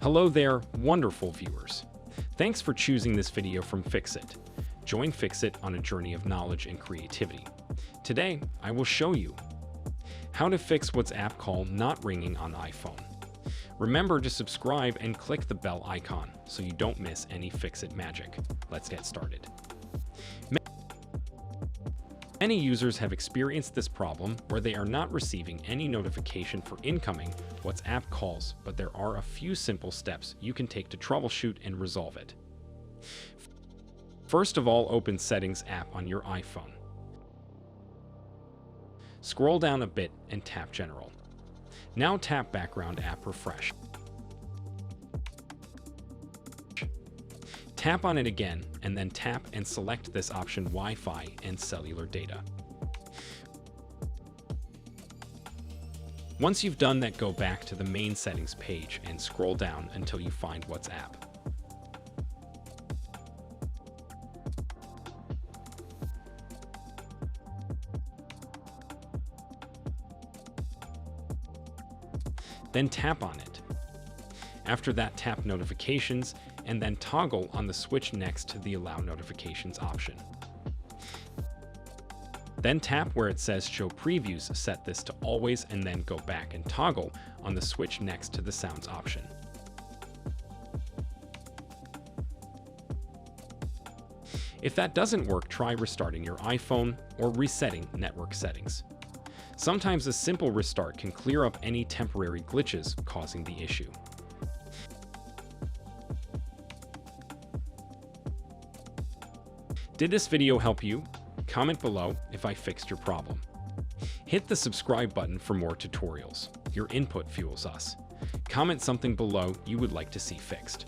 Hello there, wonderful viewers. Thanks for choosing this video from Fixit. Join Fixit on a journey of knowledge and creativity. Today, I will show you how to fix WhatsApp call not ringing on iPhone. Remember to subscribe and click the bell icon so you don't miss any Fixit magic. Let's get started. Many users have experienced this problem where they are not receiving any notification for incoming WhatsApp calls, but there are a few simple steps you can take to troubleshoot and resolve it. First of all, open Settings app on your iPhone. Scroll down a bit and tap General. Now tap Background app Refresh. Tap on it again, and then tap and select this option Wi-Fi and cellular data. Once you've done that, go back to the main settings page and scroll down until you find WhatsApp. Then tap on it. After that, tap Notifications and then toggle on the switch next to the Allow Notifications option. Then tap where it says Show Previews, set this to Always, and then go back and toggle on the switch next to the Sounds option. If that doesn't work, try restarting your iPhone or resetting network settings. Sometimes a simple restart can clear up any temporary glitches causing the issue. Did this video help you? Comment below if I fixed your problem. Hit the subscribe button for more tutorials. Your input fuels us. Comment something below you would like to see fixed.